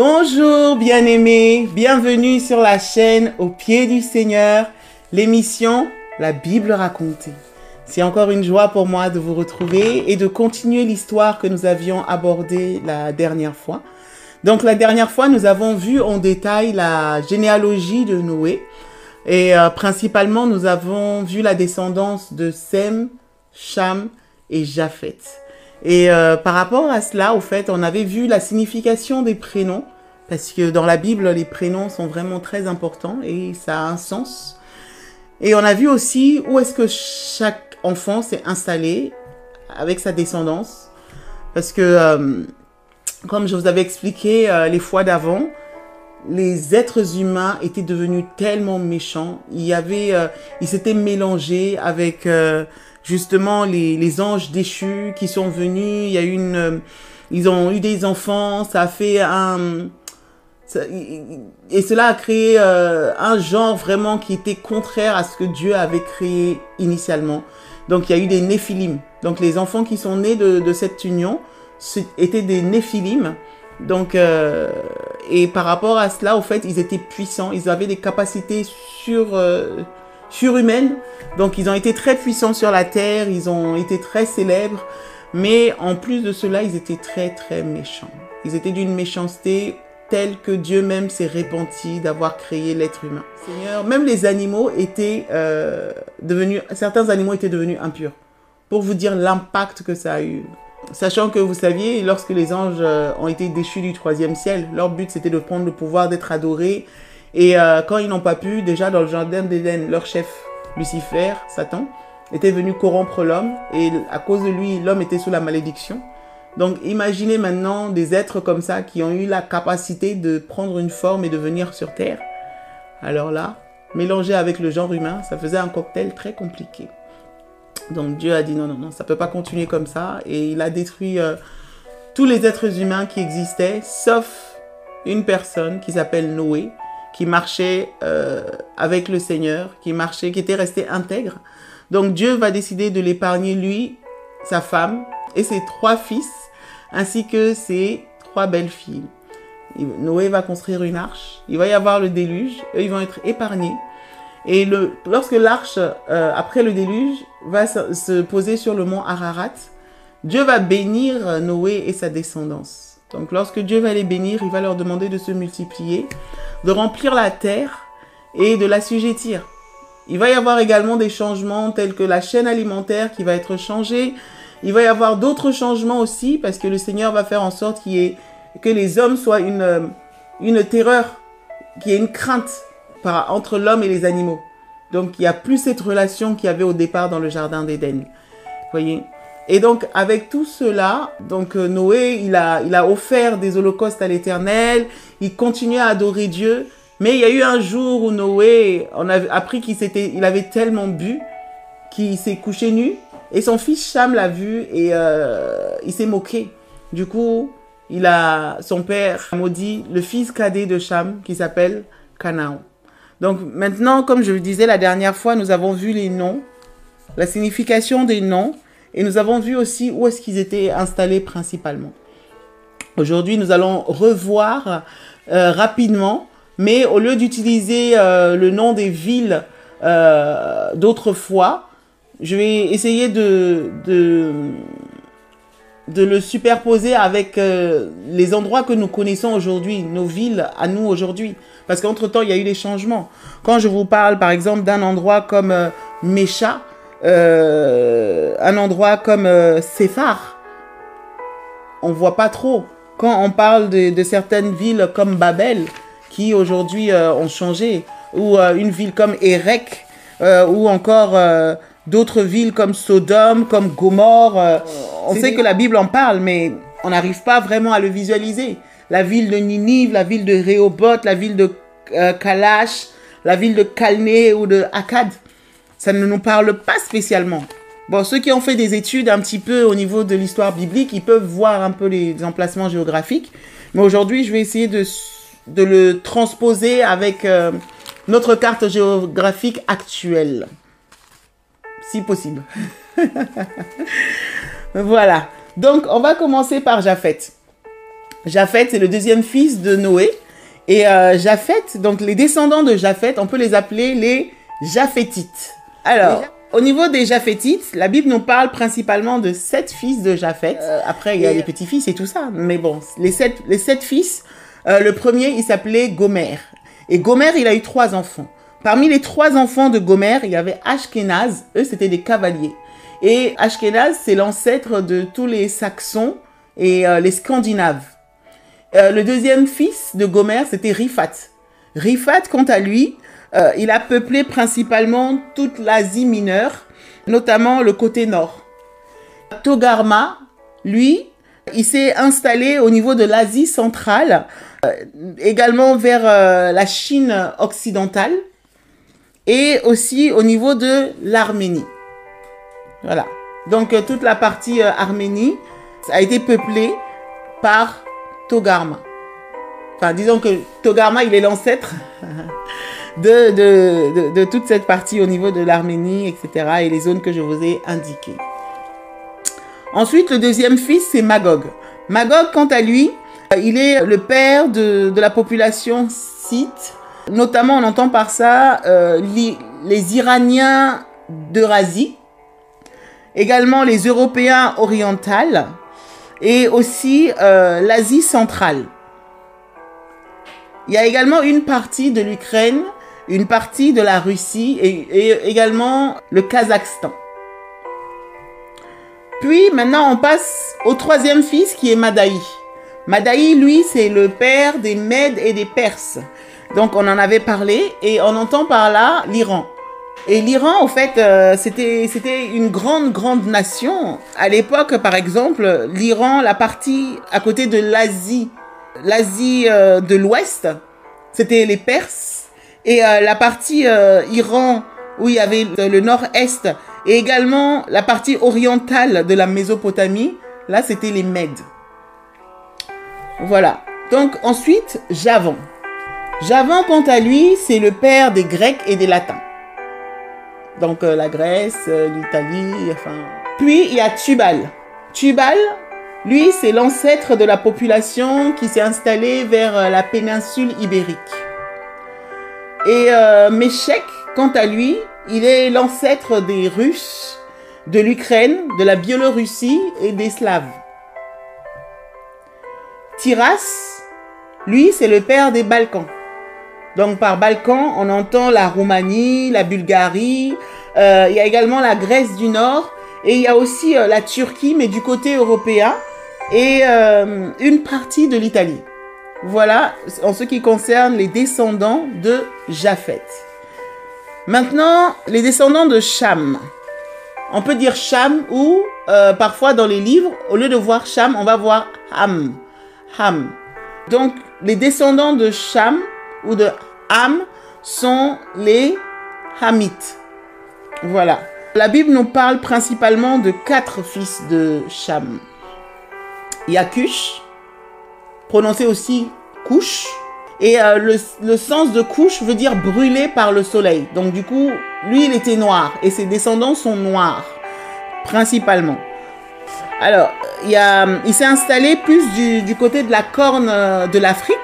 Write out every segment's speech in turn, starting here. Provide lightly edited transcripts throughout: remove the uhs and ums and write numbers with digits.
Bonjour bien-aimés, bienvenue sur la chaîne Au pied du Seigneur, l'émission La Bible racontée. C'est encore une joie pour moi de vous retrouver et de continuer l'histoire que nous avions abordée la dernière fois. Donc la dernière fois, nous avons vu en détail la généalogie de Noé et principalement nous avons vu la descendance de Sem, Cham et Japheth. Et par rapport à cela, au fait, on avait vu la signification des prénoms, parce que dans la Bible, les prénoms sont vraiment très importants et ça a un sens. Et on a vu aussi où est-ce que chaque enfant s'est installé avec sa descendance, parce que, comme je vous avais expliqué les fois d'avant, les êtres humains étaient devenus tellement méchants, ils s'étaient mélangés avec... justement les anges déchus qui sont venus, ils ont eu des enfants, ça a fait et cela a créé un genre vraiment qui était contraire à ce que Dieu avait créé initialement. Donc il y a eu des Néphilim. Donc les enfants qui sont nés de cette union étaient des Néphilim. Donc et par rapport à cela, au fait, ils étaient puissants, ils avaient des capacités surhumaines. Donc ils ont été très puissants sur la terre, ils ont été très célèbres, mais en plus de cela, ils étaient très très méchants. Ils étaient d'une méchanceté telle que Dieu même s'est repenti d'avoir créé l'être humain. Seigneur, même les animaux étaient certains animaux étaient devenus impurs. Pour vous dire l'impact que ça a eu. Sachant que vous saviez, lorsque les anges ont été déchus du troisième ciel, leur but c'était de prendre le pouvoir d'être adorés. Et quand ils n'ont pas pu, déjà dans le jardin d'Éden, leur chef, Lucifer, Satan, était venu corrompre l'homme. Et à cause de lui, l'homme était sous la malédiction. Donc imaginez maintenant des êtres comme ça qui ont eu la capacité de prendre une forme et de venir sur terre. Alors là, mélangé avec le genre humain, ça faisait un cocktail très compliqué. Donc Dieu a dit non, ça ne peut pas continuer comme ça. Et il a détruit tous les êtres humains qui existaient, sauf une personne qui s'appelle Noé, qui marchait avec le Seigneur, qui était resté intègre. Donc Dieu va décider de l'épargner, lui, sa femme et ses 3 fils, ainsi que ses 3 belles-filles. Noé va construire une arche, il va y avoir le déluge, eux ils vont être épargnés. Et lorsque l'arche, après le déluge, va se poser sur le mont Ararat, Dieu va bénir Noé et sa descendance. Donc lorsque Dieu va les bénir, il va leur demander de se multiplier, de remplir la terre et de l'assujettir. Il va y avoir également des changements tels que la chaîne alimentaire qui va être changée. Il va y avoir d'autres changements aussi parce que le Seigneur va faire en sorte que les hommes soient une terreur, qu'il y ait une crainte entre l'homme et les animaux. Donc il n'y a plus cette relation qu'il y avait au départ dans le jardin d'Éden. Voyez ? Et donc, avec tout cela, donc Noé, il a offert des holocaustes à l'Éternel, il continuait à adorer Dieu, mais il y a eu un jour où Noé, on a appris il avait tellement bu qu'il s'est couché nu, et son fils Cham l'a vu et il s'est moqué. Du coup, son père a maudit le fils cadet de Cham qui s'appelle Canaan. Donc maintenant, comme je le disais la dernière fois, nous avons vu les noms, la signification des noms, et nous avons vu aussi où est-ce qu'ils étaient installés principalement. Aujourd'hui, nous allons revoir rapidement, mais au lieu d'utiliser le nom des villes d'autrefois, je vais essayer de le superposer avec les endroits que nous connaissons aujourd'hui, nos villes à nous aujourd'hui. Parce qu'entre-temps, il y a eu des changements. Quand je vous parle, par exemple, d'un endroit comme Mécha, un endroit comme Séphar, on voit pas trop. Quand on parle de certaines villes comme Babel, qui aujourd'hui ont changé, ou une ville comme Érec, ou encore d'autres villes comme Sodome, comme Gomorre, on sait que la Bible en parle, mais on n'arrive pas vraiment à le visualiser. La ville de Ninive, la ville de Rehoboth, la ville de Kalash, la ville de Calné ou de Akkad. Ça ne nous parle pas spécialement. Bon, ceux qui ont fait des études un petit peu au niveau de l'histoire biblique, ils peuvent voir un peu les emplacements géographiques. Mais aujourd'hui, je vais essayer de le transposer avec notre carte géographique actuelle. Si possible. Voilà. Donc, on va commencer par Japheth. Japheth, c'est le deuxième fils de Noé. Et Japheth, donc les descendants de Japheth, on peut les appeler les Japhétites. Alors, au niveau des Japhétites, la Bible nous parle principalement de 7 fils de Japheth. Après, il y a les petits-fils et tout ça. Mais bon, les sept fils, le premier, il s'appelait Gomer. Et Gomer, il a eu 3 enfants. Parmi les 3 enfants de Gomer, il y avait Ashkénaz. Eux, c'était des cavaliers. Et Ashkénaz, c'est l'ancêtre de tous les Saxons et les Scandinaves. Le deuxième fils de Gomer, c'était Riphath. Riphath, quant à lui, il a peuplé principalement toute l'Asie mineure, notamment le côté nord. Togarma, lui, il s'est installé au niveau de l'Asie centrale, également vers la Chine occidentale et aussi au niveau de l'Arménie. Voilà. Donc toute la partie Arménie a été peuplée par Togarma. Enfin, disons que Togarma, il est l'ancêtre de toute cette partie au niveau de l'Arménie, etc. et les zones que je vous ai indiquées. Ensuite, le deuxième fils, c'est Magog. Magog, quant à lui, il est le père de la population scythe. Notamment, on entend par ça les Iraniens d'Eurasie, également les Européens orientaux et aussi l'Asie centrale. Il y a également une partie de l'Ukraine, une partie de la Russie et également le Kazakhstan. Puis maintenant on passe au troisième fils qui est Madaï. Madaï, lui, c'est le père des Mèdes et des Perses. Donc on en avait parlé et on entend par là l'Iran. Et l'Iran, en fait, c'était une grande nation. À l'époque, par exemple, l'Iran, la partie à côté de l'Asie de l'Ouest, c'était les Perses. Et la partie Iran, où il y avait le nord-est, et également la partie orientale de la Mésopotamie, là, c'était les Mèdes. Voilà. Donc, ensuite, Javan. Javan, quant à lui, c'est le père des Grecs et des Latins. Donc, la Grèce, l'Italie, enfin... Puis, il y a Tubal. Tubal, lui, c'est l'ancêtre de la population qui s'est installée vers la péninsule ibérique. Et Méchec, quant à lui, il est l'ancêtre des Russes, de l'Ukraine, de la Biélorussie et des Slaves. Tiras, lui, c'est le père des Balkans. Donc par Balkan, on entend la Roumanie, la Bulgarie, il y a également la Grèce du Nord, et il y a aussi la Turquie, mais du côté européen, et une partie de l'Italie. Voilà en ce qui concerne les descendants de Japheth. Maintenant, les descendants de Cham. On peut dire Cham ou parfois dans les livres, au lieu de voir Cham, on va voir Ham. Ham. Donc, les descendants de Cham ou de Ham sont les Hamites. Voilà. La Bible nous parle principalement de 4 fils de Cham. Il y a Cush, prononcé aussi Couche. Et le sens de Couche veut dire brûlé par le soleil. Donc du coup, lui, il était noir. Et ses descendants sont noirs, principalement. Alors, il s'est installé plus du côté de la corne de l'Afrique.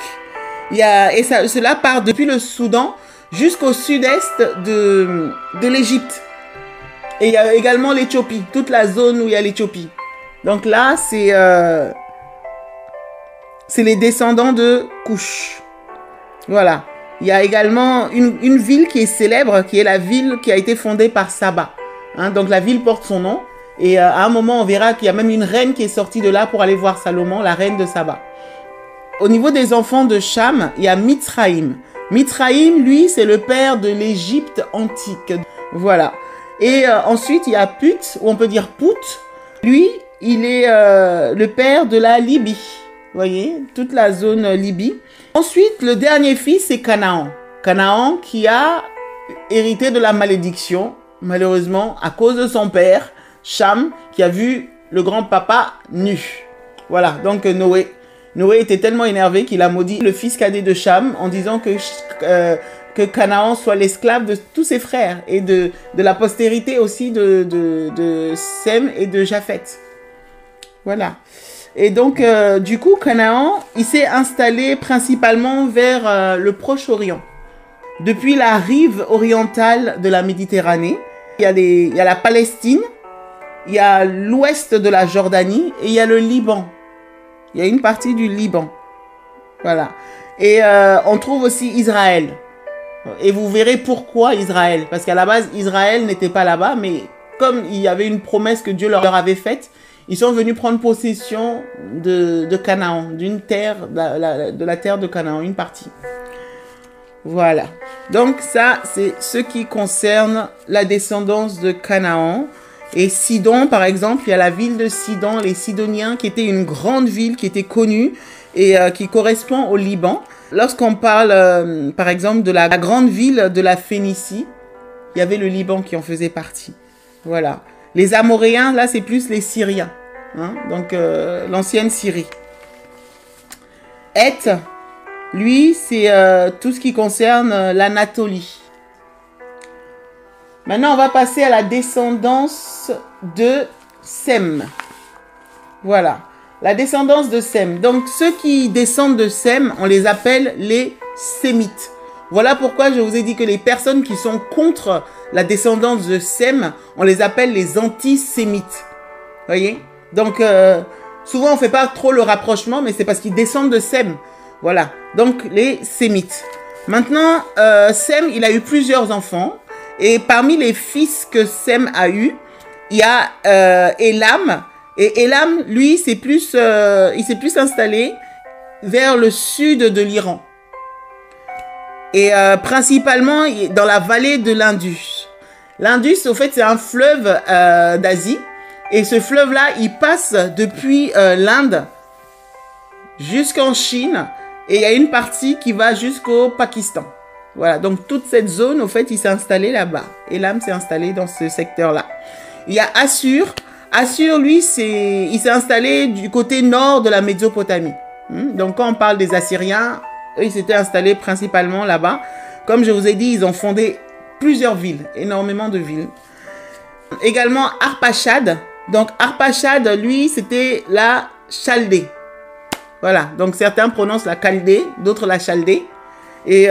Cela part depuis le Soudan jusqu'au sud-est de l'Égypte. Et il y a également l'Éthiopie, toute la zone où il y a l'Éthiopie. Donc là, c'est les descendants de Couche. Voilà. Il y a également une ville qui est célèbre, qui est la ville qui a été fondée par Saba. Hein, donc la ville porte son nom. Et à un moment, on verra qu'il y a même une reine qui est sortie de là pour aller voir Salomon, la reine de Saba. Au niveau des enfants de Cham, il y a Mithraïm. Mithraïm, lui, c'est le père de l'Égypte antique. Voilà. Et ensuite, il y a Put, ou on peut dire Put. Lui, il est le père de la Libye. Vous voyez, toute la zone Libye. Ensuite, le dernier fils, c'est Canaan. Canaan qui a hérité de la malédiction, malheureusement, à cause de son père, Cham, qui a vu le grand-papa nu. Voilà, donc Noé. Noé était tellement énervé qu'il a maudit le fils cadet de Cham en disant que Canaan soit l'esclave de tous ses frères et de la postérité aussi de Sem et de Japheth. Voilà. Et donc, du coup, Canaan, il s'est installé principalement vers le Proche-Orient. Depuis la rive orientale de la Méditerranée, il y a la Palestine, il y a l'ouest de la Jordanie et il y a le Liban. Il y a une partie du Liban. Voilà. Et on trouve aussi Israël. Et vous verrez pourquoi Israël. Parce qu'à la base, Israël n'était pas là-bas, mais comme il y avait une promesse que Dieu leur avait faite, ils sont venus prendre possession de Canaan, d'une terre, de la terre de Canaan, une partie. Voilà. Donc ça, c'est ce qui concerne la descendance de Canaan. Et Sidon, par exemple, il y a la ville de Sidon, les Sidoniens, qui était une grande ville, qui était connue et qui correspond au Liban. Lorsqu'on parle, par exemple, de la grande ville de la Phénicie, il y avait le Liban qui en faisait partie. Voilà. Les Amoréens, là, c'est plus les Syriens. Hein? Donc, l'ancienne Syrie. Heth, lui, c'est tout ce qui concerne l'Anatolie. Maintenant, on va passer à la descendance de Sem. Voilà. La descendance de Sem. Donc, ceux qui descendent de Sem, on les appelle les Sémites. Voilà pourquoi je vous ai dit que les personnes qui sont contre la descendance de Sem, on les appelle les antisémites. Voyez? Donc, souvent, on ne fait pas trop le rapprochement, mais c'est parce qu'ils descendent de Sem. Voilà. Donc, les Sémites. Maintenant, Sem, il a eu plusieurs enfants. Et parmi les fils que Sem a eu, il y a Élam. Et Élam, lui, il s'est plus installé vers le sud de l'Iran. Et principalement dans la vallée de l'Indus. L'Indus, au fait, c'est un fleuve d'Asie. Et ce fleuve-là, il passe depuis l'Inde jusqu'en Chine. Et il y a une partie qui va jusqu'au Pakistan. Voilà, donc toute cette zone, au fait, il s'est installé là-bas. Élam s'est installé dans ce secteur-là. Il y a Assur. Assur, lui, il s'est installé du côté nord de la Mésopotamie. Donc, quand on parle des Assyriens, eux, ils s'étaient installés principalement là-bas. Comme je vous ai dit, ils ont fondé plusieurs villes, énormément de villes. Également, Arpachad. Donc, Arpachad, lui, c'était la Chaldée. Voilà, donc certains prononcent la Chaldée, d'autres la Chaldée. Et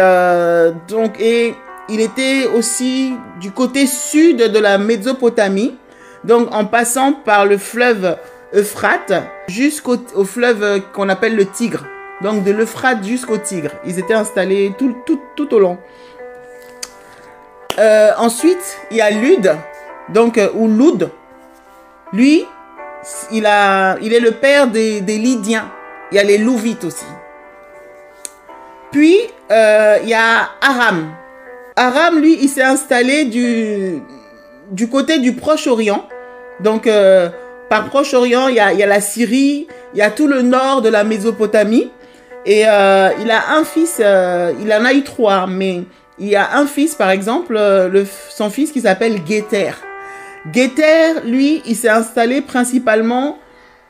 il était aussi du côté sud de la Mésopotamie. Donc, en passant par le fleuve Euphrate jusqu'au fleuve qu'on appelle le Tigre. Donc, de l'Euphrate jusqu'au Tigre. Ils étaient installés tout au long. Ensuite, il y a Lud, donc, ou Loud. Lui, il est le père des Lydiens. Il y a les Louvites aussi. Puis, il y a Aram. Aram, lui, il s'est installé du côté du Proche-Orient. Donc, par Proche-Orient, il y a la Syrie, il y a tout le nord de la Mésopotamie. Et il a un fils, il en a eu 3, mais il y a un fils, par exemple, son fils qui s'appelle Guéter. Guéter, lui, il s'est installé principalement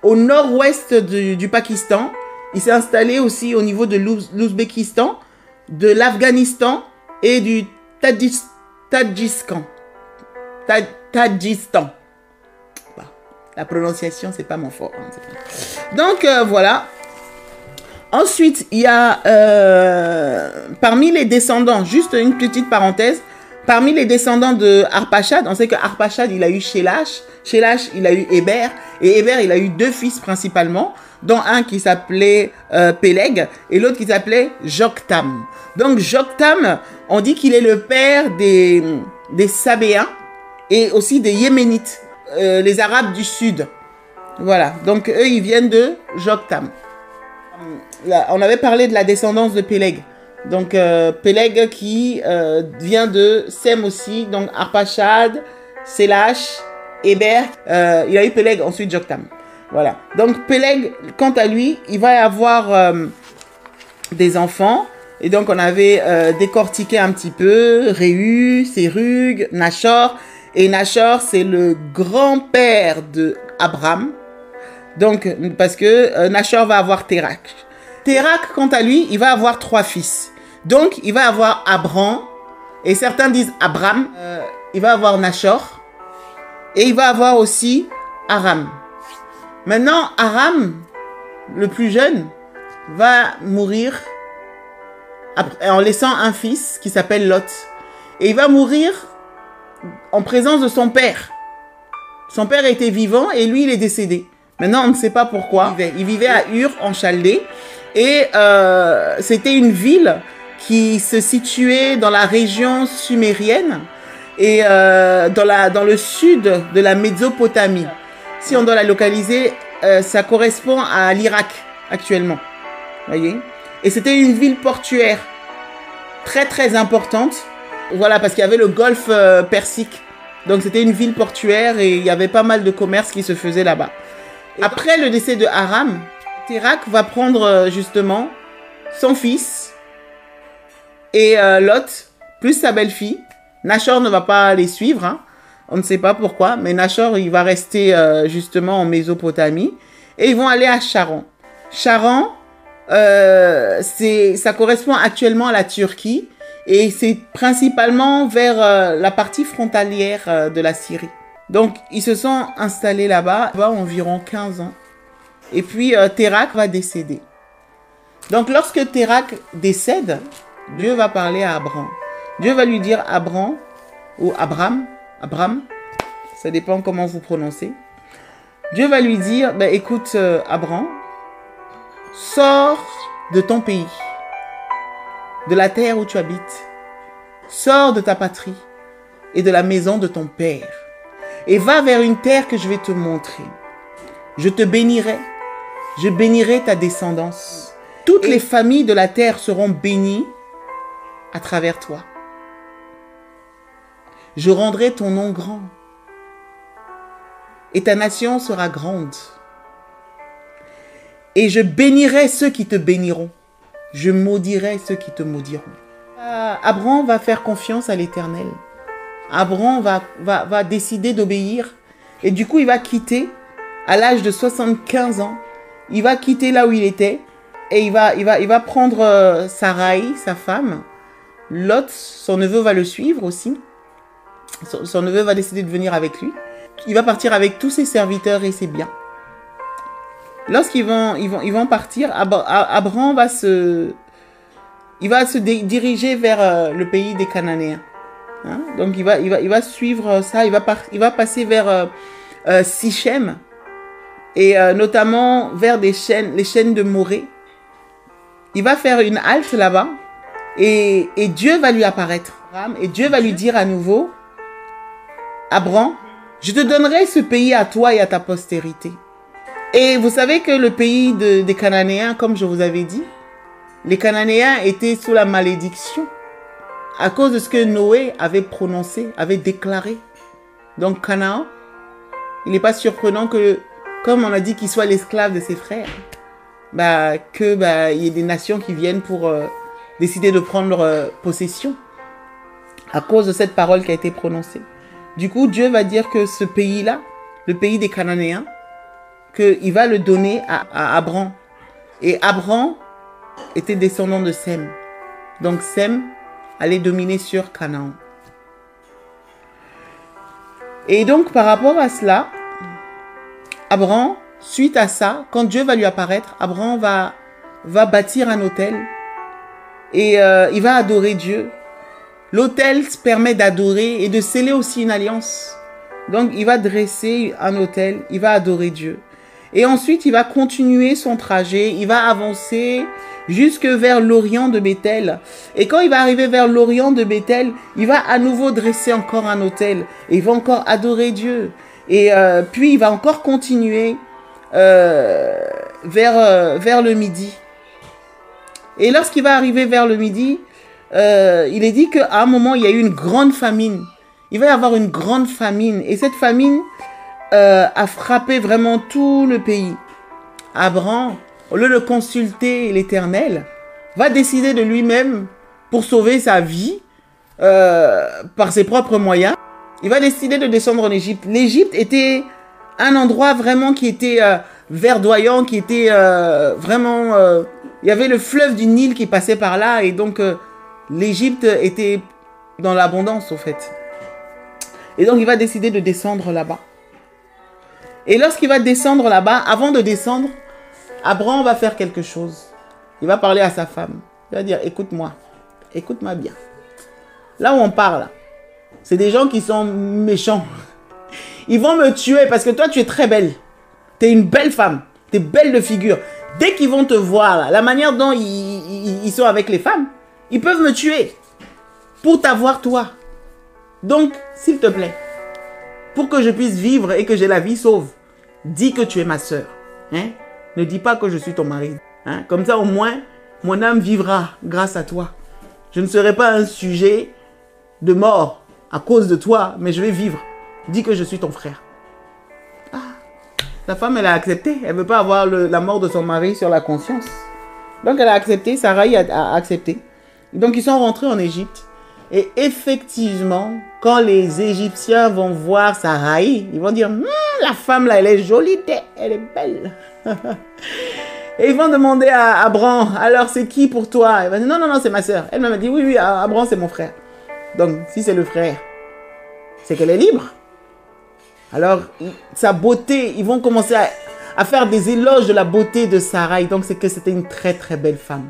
au nord-ouest du Pakistan. Il s'est installé aussi au niveau de l'Ouzbékistan, de l'Afghanistan et du Tadjikistan. Tadjikistan. La prononciation, c'est pas mon fort. Hein, donc, voilà. Ensuite, il y a parmi les descendants, juste une petite parenthèse, parmi les descendants de Arpachad, on sait que Arpachad, il a eu Shélach. Shélach, il a eu Héber. Et Héber, il a eu 2 fils principalement, dont un qui s'appelait Péleg et l'autre qui s'appelait Joktam. Donc, Joktam, on dit qu'il est le père des Sabéens et aussi des Yéménites, les Arabes du Sud. Voilà. Donc, eux, ils viennent de Joktam. Là, on avait parlé de la descendance de Péleg. Donc, Péleg qui vient de Sem aussi. Donc, Arpachad, Shélach, Héber. Il a eu Péleg, ensuite Joktam. Voilà. Donc, Péleg, quant à lui, il va y avoir des enfants. Et donc, on avait décortiqué un petit peu Réu, Sérug, Nachor. Et Nachor, c'est le grand-père de Abraham. Donc, parce que Nachor va avoir Térak. Térak, quant à lui, il va avoir 3 fils. Donc, il va avoir Abram. Et certains disent Abram. Il va avoir Nachor. Et il va avoir aussi Aram. Maintenant, Aram, le plus jeune, va mourir en laissant un fils qui s'appelle Lot. Et il va mourir en présence de son père. Son père était vivant et lui, il est décédé. Maintenant, on ne sait pas pourquoi. Il vivait à Ur, en Chaldée. Et c'était une ville qui se situait dans la région sumérienne et dans le sud de la Mésopotamie. Si on doit la localiser, ça correspond à l'Irak actuellement. Voyez? Et c'était une ville portuaire très très importante. Voilà, parce qu'il y avait le golfe Persique. Donc c'était une ville portuaire et il y avait pas mal de commerce qui se faisait là-bas. Après le décès de Aram, Térak va prendre justement son fils et Lot, plus sa belle-fille. Nachor ne va pas les suivre, hein. On ne sait pas pourquoi, mais Nachor, il va rester justement en Mésopotamie. Et ils vont aller à Charan. Charan, ça correspond actuellement à la Turquie. Et c'est principalement vers la partie frontalière de la Syrie. Donc, ils se sont installés là-bas environ 15 ans. Et puis, Térak va décéder. Donc, lorsque Térak décède, Dieu va parler à Abram. Dieu va lui dire Abram, ou Abram, ça dépend comment vous prononcez. Dieu va lui dire, ben, écoute, Abram, sors de ton pays, de la terre où tu habites. Sors de ta patrie et de la maison de ton père et va vers une terre que je vais te montrer. Je te bénirai, je bénirai ta descendance. Toutes les familles de la terre seront bénies à travers toi. Je rendrai ton nom grand et ta nation sera grande. Et je bénirai ceux qui te béniront. Je maudirai ceux qui te maudiront. Abram va faire confiance à l'Éternel. Abram va décider d'obéir. Et du coup, il va quitter, à l'âge de 75 ans, il va quitter là où il était. Et il va prendre Sarai, sa femme. Lot, son neveu, va le suivre aussi. Son neveu va décider de venir avec lui. Il va partir avec tous ses serviteurs et ses biens. Lorsqu'ils vont partir, Abram va se diriger vers le pays des Cananéens. Hein? Donc il va suivre ça, il va passer vers Sichem et notamment vers les chaînes de Morée. Il va faire une halte là-bas et Dieu va lui apparaître. Et Dieu va lui dire à nouveau, Abram, je te donnerai ce pays à toi et à ta postérité. Et vous savez que le pays des Cananéens, comme je vous avais dit, les Cananéens étaient sous la malédiction à cause de ce que Noé avait prononcé, avait déclaré. Donc Canaan, il n'est pas surprenant que, comme on a dit qu'il soit l'esclave de ses frères, il y ait des nations qui viennent pour décider de prendre possession à cause de cette parole qui a été prononcée. Du coup, Dieu va dire que ce pays-là, le pays des Cananéens, qu'il va le donner à Abram. Et Abram était descendant de Sem. Donc Sem allait dominer sur Canaan. Et donc par rapport à cela, Abram, suite à ça, quand Dieu va lui apparaître, Abram va bâtir un autel et il va adorer Dieu. L'autel permet d'adorer et de sceller aussi une alliance. Donc il va dresser un autel, il va adorer Dieu. Et ensuite, il va continuer son trajet, il va avancer jusque vers l'Orient de Bethel. Et quand il va arriver vers l'Orient de Bethel, il va à nouveau dresser encore un autel. Et il va encore adorer Dieu. Et puis, il va encore continuer vers le midi. Et lorsqu'il va arriver vers le midi, il est dit qu'à un moment, il y a eu une grande famine. Il va y avoir une grande famine. Et cette famine a frappé vraiment tout le pays. Abram, au lieu de consulter l'Éternel, va décider de lui-même, pour sauver sa vie, par ses propres moyens, il va décider de descendre en Égypte. L'Égypte était un endroit vraiment qui était verdoyant, qui était vraiment... il y avait le fleuve du Nil qui passait par là, et donc l'Égypte était dans l'abondance, au fait. Et donc il va décider de descendre là-bas. Et lorsqu'il va descendre là-bas, avant de descendre, Abraham va faire quelque chose. Il va parler à sa femme. Il va dire, écoute-moi bien. Là où on parle, c'est des gens qui sont méchants. Ils vont me tuer parce que toi, tu es très belle. Tu es une belle femme. Tu es belle de figure. Dès qu'ils vont te voir, la manière dont ils sont avec les femmes, ils peuvent me tuer pour t'avoir toi. Donc, s'il te plaît, pour que je puisse vivre et que j'ai la vie sauve, dis que tu es ma sœur. Hein? Ne dis pas que je suis ton mari. Hein? Comme ça, au moins, mon âme vivra grâce à toi. Je ne serai pas un sujet de mort à cause de toi, mais je vais vivre. Dis que je suis ton frère. Ah, la femme, elle a accepté. Elle ne veut pas avoir la mort de son mari sur la conscience. Donc, elle a accepté. Sarai a accepté. Donc, ils sont rentrés en Égypte. Et effectivement, quand les Égyptiens vont voir Sarai, ils vont dire, la femme là, elle est jolie, elle est belle. Et ils vont demander à Abraham, alors c'est qui pour toi? Elle va dire, non, c'est ma soeur. Elle m'a dit, oui, Abraham c'est mon frère. Donc, si c'est le frère, c'est qu'elle est libre. Alors, sa beauté, ils vont commencer à faire des éloges de la beauté de Sarai. Donc, c'est que c'était une très, très belle femme.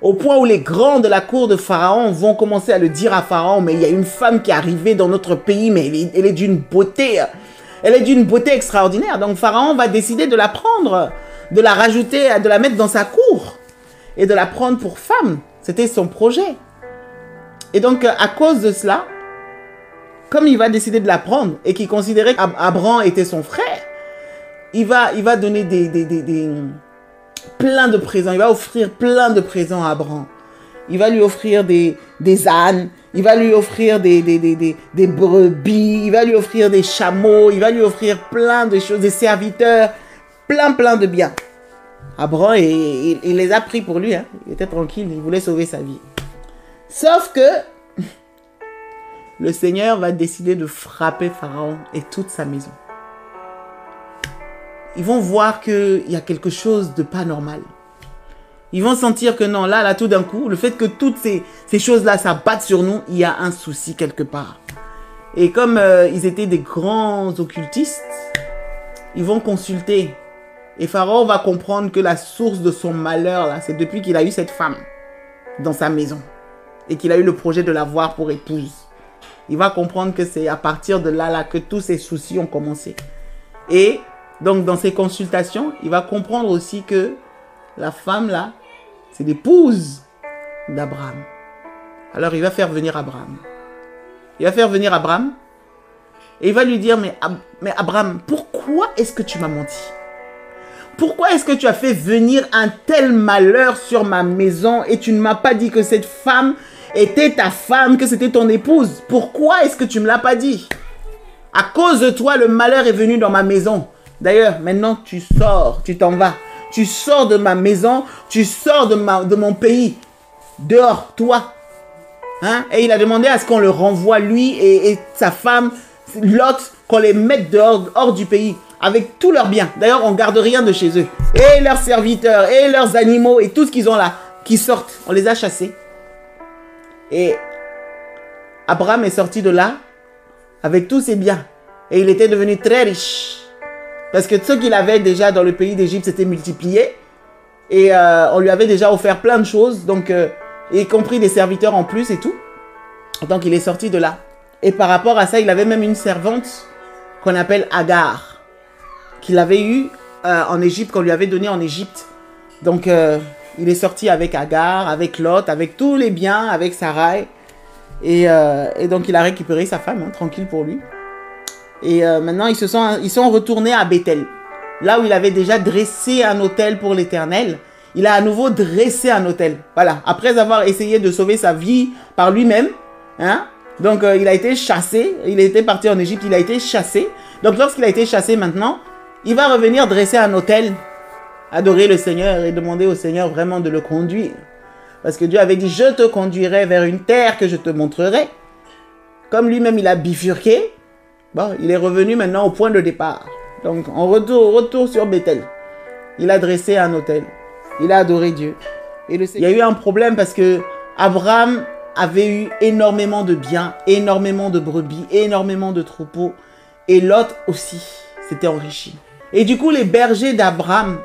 Au point où les grands de la cour de Pharaon vont commencer à le dire à Pharaon, mais il y a une femme qui est arrivée dans notre pays, mais elle est d'une beauté. Elle est d'une beauté extraordinaire. Donc, Pharaon va décider de la prendre, de la rajouter, de la mettre dans sa cour et de la prendre pour femme. C'était son projet. Et donc, à cause de cela, comme il va décider de la prendre et qu'il considérait qu'Abraham était son frère, il va donner plein de présents. Il va offrir plein de présents à Abraham. Il va lui offrir des ânes, il va lui offrir des brebis, il va lui offrir des chameaux, il va lui offrir plein de choses, des serviteurs, plein de biens. Abraham, il les a pris pour lui. Hein. Il était tranquille, il voulait sauver sa vie. Sauf que le Seigneur va décider de frapper Pharaon et toute sa maison. Ils vont voir qu'il y a quelque chose de pas normal. Ils vont sentir que non, là, tout d'un coup, le fait que toutes ces choses-là s'abattent sur nous, il y a un souci quelque part. Et comme ils étaient des grands occultistes, ils vont consulter. Et Pharaon va comprendre que la source de son malheur, là, c'est depuis qu'il a eu cette femme dans sa maison. Et qu'il a eu le projet de l'avoir pour épouse. Il va comprendre que c'est à partir de là que tous ces soucis ont commencé. Et donc, dans ses consultations, il va comprendre aussi que la femme là, c'est l'épouse d'Abraham. Alors, il va faire venir Abraham. Il va faire venir Abraham et il va lui dire, mais Abraham, pourquoi est-ce que tu m'as menti? Pourquoi est-ce que tu as fait venir un tel malheur sur ma maison et tu ne m'as pas dit que cette femme était ta femme, que c'était ton épouse? Pourquoi est-ce que tu ne me l'as pas dit? À cause de toi, le malheur est venu dans ma maison. D'ailleurs, maintenant, tu sors, tu t'en vas. Tu sors de ma maison, tu sors de mon pays. Dehors, toi. Hein? Et il a demandé à ce qu'on le renvoie, lui et sa femme, Lot, qu'on les mette dehors, hors du pays, avec tous leurs biens. D'ailleurs, on ne garde rien de chez eux. Et leurs serviteurs, et leurs animaux, et tout ce qu'ils ont là, qui sortent. On les a chassés. Et Abraham est sorti de là, avec tous ses biens. Et il était devenu très riche. Parce que ce qu'il avait déjà dans le pays d'Égypte s'était multiplié. Et on lui avait déjà offert plein de choses. Donc, y compris des serviteurs en plus et tout. Donc, il est sorti de là. Et par rapport à ça, il avait même une servante qu'on appelle Agar. Qu'il avait eue en Égypte, qu'on lui avait donnée en Égypte. Donc, il est sorti avec Agar, avec Lot, avec tous les biens, avec Sarai. Et donc, il a récupéré sa femme, hein, tranquille pour lui. Et maintenant, ils sont retournés à Bethel. Là où il avait déjà dressé un autel pour l'Éternel. Il a à nouveau dressé un autel. Voilà. Après avoir essayé de sauver sa vie par lui-même. Hein? Donc, il a été chassé. Il était parti en Égypte. Il a été chassé. Donc, lorsqu'il a été chassé maintenant, il va revenir dresser un autel. Adorer le Seigneur et demander au Seigneur vraiment de le conduire. Parce que Dieu avait dit, je te conduirai vers une terre que je te montrerai. Comme lui-même, il a bifurqué. Bon, il est revenu maintenant au point de départ. Donc, en retour sur Bethel. Il a dressé un autel. Il a adoré Dieu. Et il y a eu un problème parce que Abraham avait eu énormément de biens, énormément de brebis, énormément de troupeaux. Et Lot aussi s'était enrichi. Et du coup, les bergers d'Abraham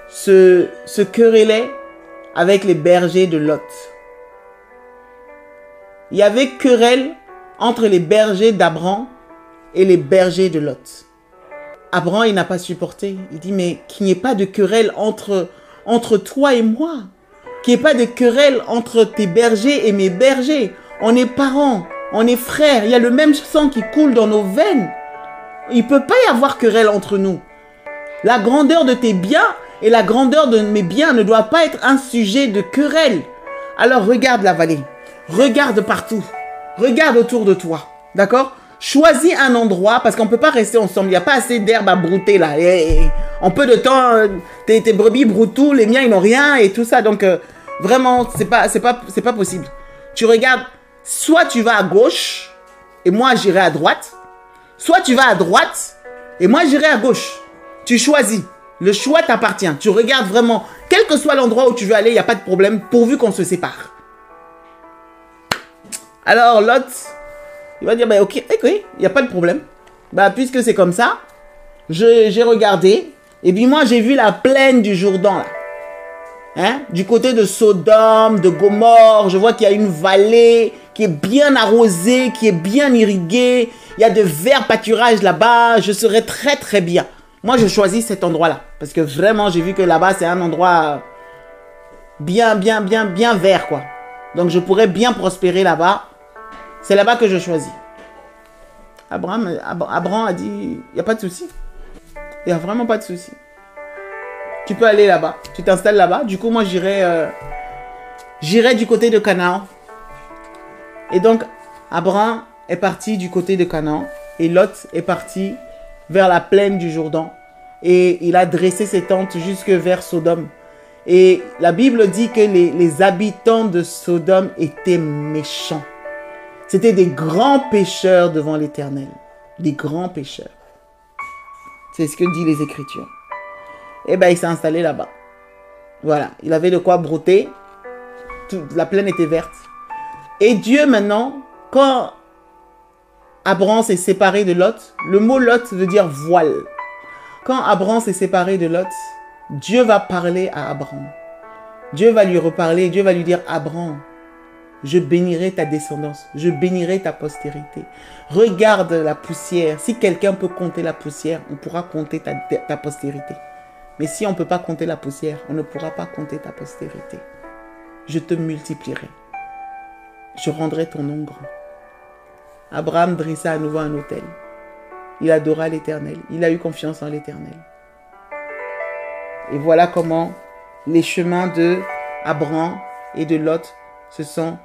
se querellait avec les bergers de Lot. Il y avait querelle entre les bergers d'Abram et les bergers de Lot. Abram, il n'a pas supporté. Il dit, mais qu'il n'y ait pas de querelle entre toi et moi. Qu'il n'y ait pas de querelle entre tes bergers et mes bergers. On est parents, on est frères. Il y a le même sang qui coule dans nos veines. Il ne peut pas y avoir querelle entre nous. La grandeur de tes biens et la grandeur de mes biens ne doit pas être un sujet de querelle. Alors regarde la vallée. Regarde partout. Regarde autour de toi. D'accord? Choisis un endroit parce qu'on ne peut pas rester ensemble. Il n'y a pas assez d'herbe à brouter là. En peu de temps, tes brebis broutent tout, les miens ils n'ont rien et tout ça. Donc vraiment, c'est pas possible. Tu regardes, soit tu vas à gauche et moi j'irai à droite. Soit tu vas à droite et moi j'irai à gauche. Tu choisis. Le choix t'appartient. Tu regardes vraiment, quel que soit l'endroit où tu veux aller, il n'y a pas de problème pourvu qu'on se sépare. Alors Lot, il va dire, bah, ok, il n'y a pas de problème. Bah, puisque c'est comme ça, j'ai regardé. Et puis moi, j'ai vu la plaine du Jourdain, là. Hein? Du côté de Sodome, de Gomorrhe. Je vois qu'il y a une vallée qui est bien arrosée, qui est bien irriguée. Il y a de verts pâturages là-bas. Je serai très, très bien. Moi, je choisis cet endroit-là. Parce que vraiment, j'ai vu que là-bas, c'est un endroit bien vert, quoi. Donc, je pourrais bien prospérer là-bas. C'est là-bas que je choisis. Abraham a dit, il n'y a pas de souci. Il n'y a vraiment pas de souci. Tu peux aller là-bas. Tu t'installes là-bas. Du coup, moi, j'irai du côté de Canaan. Et donc, Abraham est parti du côté de Canaan. Et Lot est parti vers la plaine du Jourdain. Et il a dressé ses tentes jusque vers Sodome. Et la Bible dit que les habitants de Sodome étaient méchants. C'était des grands pécheurs devant l'Éternel. Des grands pécheurs. C'est ce que disent les Écritures. Et bien, il s'est installé là-bas. Voilà. Il avait de quoi brouter. La plaine était verte. Et Dieu, maintenant, quand Abraham s'est séparé de Lot, le mot Lot veut dire voile. Quand Abraham s'est séparé de Lot, Dieu va parler à Abraham. Dieu va lui reparler. Dieu va lui dire, Abraham, je bénirai ta descendance. Je bénirai ta postérité. Regarde la poussière. Si quelqu'un peut compter la poussière, on pourra compter ta postérité. Mais si on ne peut pas compter la poussière, on ne pourra pas compter ta postérité. Je te multiplierai. Je rendrai ton nom grand. Abraham dressa à nouveau un autel. Il adora l'Éternel. Il a eu confiance en l'Éternel. Et voilà comment les chemins de Abraham et de Lot se sont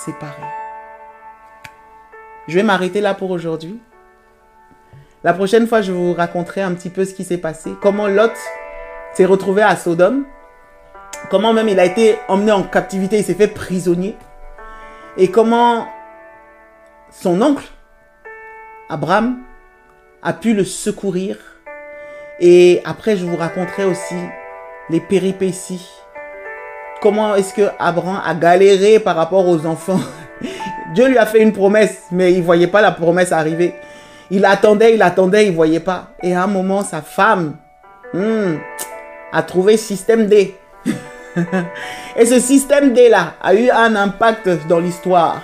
séparés. Je vais m'arrêter là pour aujourd'hui. La prochaine fois, je vous raconterai un petit peu ce qui s'est passé. Comment Lot s'est retrouvé à Sodome. Comment même il a été emmené en captivité, il s'est fait prisonnier. Et comment son oncle, Abraham, a pu le secourir. Et après, je vous raconterai aussi les péripéties. Comment est-ce que Abraham a galéré par rapport aux enfants. Dieu lui a fait une promesse, mais il ne voyait pas la promesse arriver. Il attendait, il ne voyait pas. Et à un moment, sa femme a trouvé système D. Et ce système D-là a eu un impact dans l'histoire.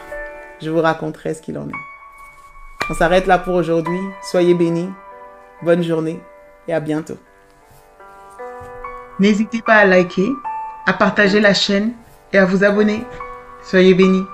Je vous raconterai ce qu'il en est. On s'arrête là pour aujourd'hui. Soyez bénis. Bonne journée et à bientôt. N'hésitez pas à liker, à partager la chaîne et à vous abonner. Soyez bénis.